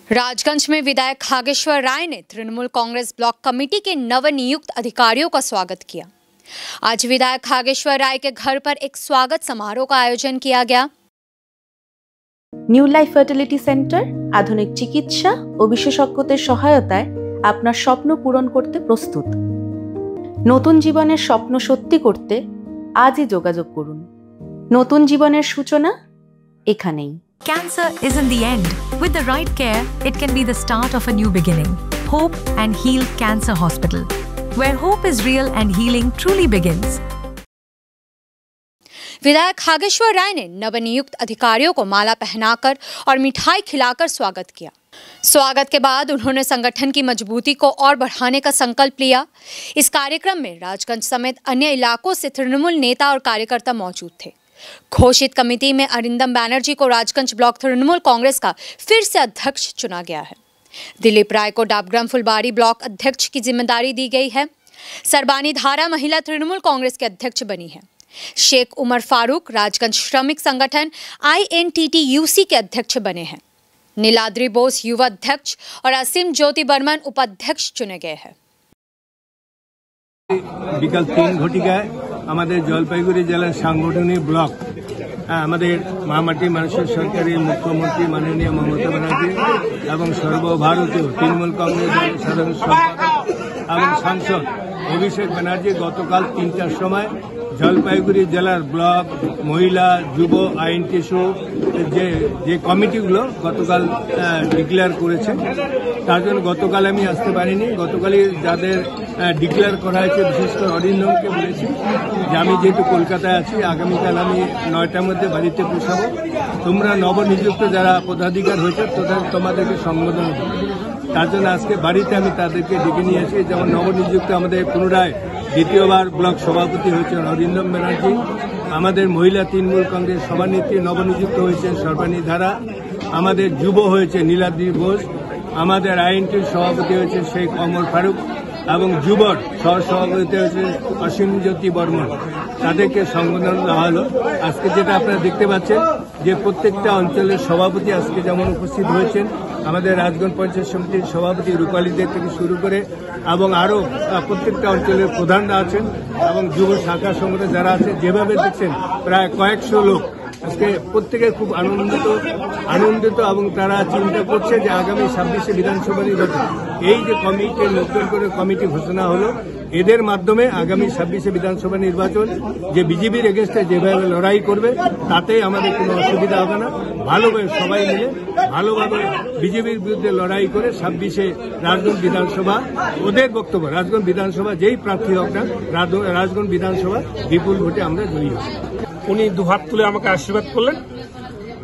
राजगंज में विधायक खागेश्वर राय ने तृणमूल कांग्रेस ब्लॉक कमेटी के नवनियुक्त अधिकारियों का स्वागत किया। आज विधायक खागेश्वर राय के घर पर एक स्वागत समारोह का आयोजन किया गया। নিউ লাইফ ফার্টিলিটি সেন্টার আধুনিক চিকিৎসা ও বিশেষজ্ঞদের সহায়তায় আপনার স্বপ্ন পূরণ করতে প্রস্তুত। নতুন জীবনের স্বপ্ন সত্যি করতে আজই যোগাযোগ করুন। নতুন জীবনের সূচনা এখানেই। Cancer isn't the end. With the right care, it can be the start of a new beginning. Hope and Heal Cancer Hospital, where hope is real and healing truly begins. विधायक खागेश्वर राय ने नवनियुक्त अधिकारियों को माला पहनाकर और मिठाई खिलाकर स्वागत किया। स्वागत के बाद उन्होंने संगठन की मजबूती को और बढ़ाने का संकल्प लिया। इस कार्यक्रम में राजगंज समेत अन्य इलाकों से तृणमूल नेता और कार्यकर्ता मौजूद थे। घोषित कमेटी में अरिंदम बैनर्जी को राजगंज ब्लॉक तृणमूल कांग्रेस का फिर से अध्यक्ष चुना गया है। दिलीप राय को डाबग्राम फुलबारी ब्लॉक अध्यक्ष की जिम्मेदारी दी गई है। सरबानी धारा महिला तृणमूल कांग्रेस के अध्यक्ष बनी है। शेख उमर फारूक राजगंज श्रमिक संगठन INTTUC के अध्यक्ष बने हैं। नीलाद्री बोस युवा अध्यक्ष और असीम ज्योति बर्मन उपाध्यक्ष चुने गए हैं। বিকাল 3 ঘটিকায় আমাদের জলপাইগুড়ি জেলার সাংগঠনিক ব্লক আমাদের মহামাটি মানুষের সরকারি মুখ্যমন্ত্রী মাননীয় মমতা ব্যানার্জি এবং সর্বভারতীয় তৃণমূল কংগ্রেসের সাধারণ সম্পাদক এবং সাংসদ অভিষেক ব্যানার্জি গতকাল 3টার সময় জলপাইগুড়ি জেলার ব্লক মহিলা যুব INTTU যে কমিটিগুলো গতকাল ডিক্লেয়ার করেছে তার জন্য গতকাল আমি আসতে পারিনি। গতকালই যাদের ডিক্লেয়ার করা হয়েছে বিশেষ করে অরিন্দমকে বলেছি যে আমি যেহেতু কলকাতায় আছি আগামীকাল আমি 9টার মধ্যে বাড়িতে পৌঁছাবো। তোমরা নবনিযুক্ত যারা পদাধিকার হয়েছে তোমাদেরকে সম্বোধন দেবো। তার জন্য আজকে বাড়িতে আমি তাদেরকে ডেকে নিয়ে আসি। যেমন নবনিযুক্ত আমাদের পুনরায় দ্বিতীয়বার ব্লক সভাপতি হয়েছেন অরিন্দম ব্যানার্জি, আমাদের মহিলা তৃণমূল কংগ্রেস সভানেত্রী নবনিযুক্ত হয়েছেন সর্বানী ধারা, আমাদের যুব হয়েছে নীলাদ্রি বোস, আমাদের INTTUর সভাপতি হয়েছে শেখ ওমর ফারুক এবং যুবর সহসভাপতি হয়েছে অসীম জ্যোতি বর্মন। তাদেরকে সম্বোধন দেওয়া হলো। আজকে যেটা আপনারা দেখতে পাচ্ছেন যে প্রত্যেকটা অঞ্চলের সভাপতি আজকে যেমন উপস্থিত হয়েছেন, আমাদের রাজগঞ্জ পঞ্চায়েত সমিতির সভাপতি রূপালীদের থেকে শুরু করে এবং আরও প্রত্যেকটা অঞ্চলের প্রধানরা আছেন এবং যুব শাখা সংগঠন যারা আছে, যেভাবে দেখছেন প্রায় কয়েকশো লোক আজকে প্রত্যেকে খুব আনন্দিত এবং তারা চিন্তা করছে যে আগামী 26শে বিধানসভা নির্বাচন এই যে কমিটি নতুন করে কমিটি ঘোষণা হলো এদের মাধ্যমে আগামী 26শে বিধানসভা নির্বাচন যে বিজেপির এগেনস্টে যেভাবে লড়াই করবে তাতে আমাদের কোনো অসুবিধা হবে না। ভালোভাবে সবাই মিলে ভালোভাবে বিজেপির বিরুদ্ধে লড়াই করে 26শে রাজগঞ্জ বিধানসভা ওদের বক্তব্য রাজগঞ্জ বিধানসভা যেই প্রার্থী হোক না রাজগঞ্জ বিধানসভা বিপুল ভোটে আমরা জয়ী হব। উনি দুহাত তুলে আমাকে আশীর্বাদ করলেন।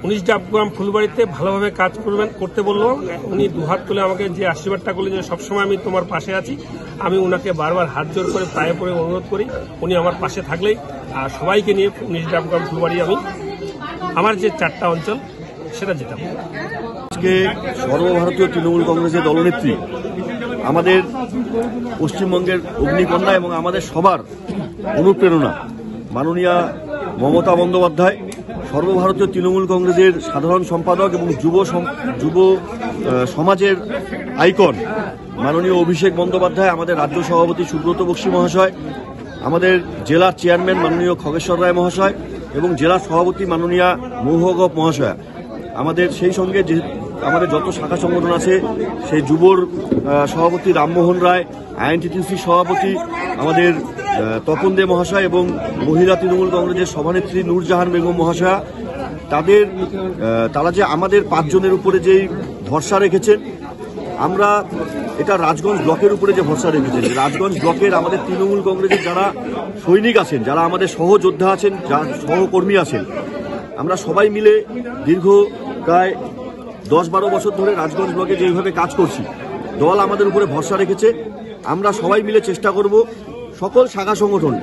19 ডাবগ্রাম ফুলবাড়িতে ভালোভাবে কাজ করতে বললাম। উনি দুহাত তুলে আমাকে যে আশীর্বাদটা করলেন যে সবসময় আমি তোমার পাশে আছি, আমি ওনাকে বারবার হাত জোর করে পায়ে পড়ে অনুরোধ করি উনি আমার পাশে থাকলেই আর সবাইকে নিয়ে 19 ডাবগ্রাম ফুলবাড়ি আমি আমার যে 4টা অঞ্চল সেটা যেতাম। আজকে সর্বভারতীয় তৃণমূল কংগ্রেসের দলনেত্রী আমাদের পশ্চিমবঙ্গের অগ্নিকন্যা এবং আমাদের সবার অনুপ্রেরণা মাননীয়া মমতা বন্দ্যোপাধ্যায়, সর্বভারতীয় তৃণমূল কংগ্রেসের সাধারণ সম্পাদক এবং যুব সমাজের আইকন মাননীয় অভিষেক বন্দ্যোপাধ্যায়, আমাদের রাজ্য সভাপতি সুব্রত বক্সী মহাশয়, আমাদের জেলার চেয়ারম্যান মাননীয় খগেশ্বর রায় মহাশয় এবং জেলা সভাপতি মাননীয়া মৌহগপ মহাশয়া, আমাদের সেই সঙ্গে যে আমাদের যত শাখা সংগঠন আছে সেই যুবর সভাপতি রামমোহন রায়, INTTUC সভাপতি আমাদের তপন দে মহাশয় এবং মহিলা তৃণমূল কংগ্রেসের সভানেত্রী নূরজাহান বেগম মহাশয়া, তারা যে আমাদের 5 জনের উপরে যেই ভরসা রেখেছেন, আমরা এটা রাজগঞ্জ ব্লকের উপরে যে ভরসা রেখেছেন, রাজগঞ্জ ব্লকের আমাদের তৃণমূল কংগ্রেসের যারা সৈনিক আছেন, যারা আমাদের সহযোদ্ধা আছেন, যারা সহকর্মী আছেন, আমরা সবাই মিলে দীর্ঘ প্রায় 10-12 বছর ধরে রাজগঞ্জ ব্লকে যেভাবে কাজ করছি, দল আমাদের উপরে ভরসা রেখেছে। আমরা সবাই মিলে চেষ্টা করব সকল শাখা সংগঠন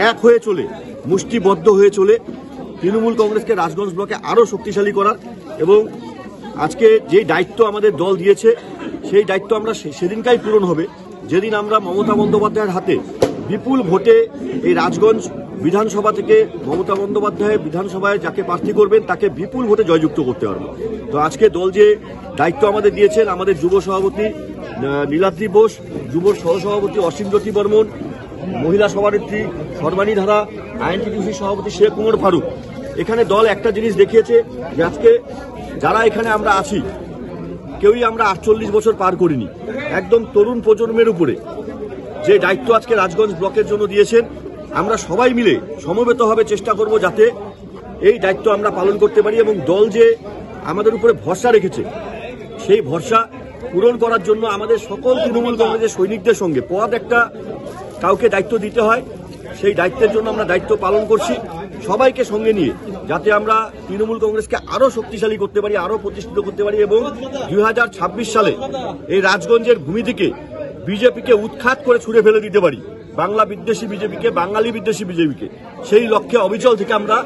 এক হয়ে চলে, মুষ্টিবদ্ধ হয়ে চলে তৃণমূল কংগ্রেসকে রাজগঞ্জ ব্লকে আরও শক্তিশালী করার এবং আজকে যে দায়িত্ব আমাদের দল দিয়েছে সেই দায়িত্ব আমরা সেদিনকাই পূরণ হবে যেদিন আমরা মমতা বন্দ্যোপাধ্যায়ের হাতে বিপুল ভোটে এই রাজগঞ্জ বিধানসভা থেকে মমতা বন্দ্যোপাধ্যায় বিধানসভায় যাকে প্রার্থী করবেন তাকে বিপুল ভোটে জয়যুক্ত করতে পারবো। তো আজকে দল যে দায়িত্ব আমাদের দিয়েছেন, আমাদের যুব সভাপতি নীলাদ্রি বোস, যুব সহসভাপতি অসীম জ্যোতি বর্মন, মহিলা সভানেত্রী সর্বাণী ধারা, আইএনটিটিউসি সভাপতি শেখ উমর ফারুক, এখানে দল একটা জিনিস দেখিয়েছে যে আজকে যারা এখানে আমরা আছি কেউই আমরা 48 বছর পার করিনি। একদম তরুণ প্রজন্মের উপরে যে দায়িত্ব আজকে রাজগঞ্জ ব্লকের জন্য দিয়েছেন, আমরা সবাই মিলে সমবেতভাবে চেষ্টা করব যাতে এই দায়িত্ব আমরা পালন করতে পারি এবং দল যে আমাদের উপরে ভরসা রেখেছে সেই ভরসা পূরণ করার জন্য আমাদের সকল তৃণমূল কংগ্রেসের সৈনিকদের সঙ্গে পদ একটা কাউকে দায়িত্ব দিতে হয়, সেই দায়িত্বের জন্য আমরা দায়িত্ব পালন করছি সবাইকে সঙ্গে নিয়ে, যাতে আমরা তৃণমূল কংগ্রেসকে আরো শক্তিশালী করতে পারি, আরো প্রতিষ্ঠিত করতে পারি এবং 2026 সালে এই রাজগঞ্জের ভূমি থেকে বিজেপিকে উৎখাত করে ছুড়ে ফেলে দিতে পারি, বাংলা বিদ্বেষী বিজেপিকে, বাঙালি বিদ্বেষী বিজেপিকে। সেই লক্ষ্যে অবিচল থেকে আমরা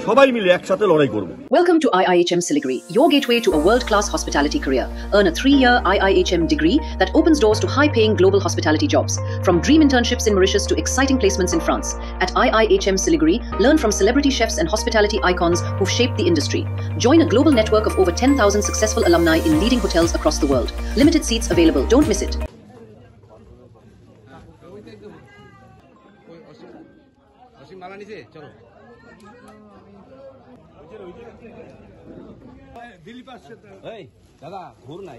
সবাই মিলে একসাথে লড়াই করব। Welcome to IIHM Siliguri, your gateway to a world-class hospitality career. Earn a 3-year IIHM degree that opens doors to high-paying global hospitality jobs. From dream internships in Mauritius to exciting placements in France. At IIHM Siliguri, learn from celebrity chefs and hospitality icons who've shaped the industry. Join a global network of over 10,000 successful alumni in leading hotels across the world. Limited seats available. Don't miss it. দাদা ঘুর নাই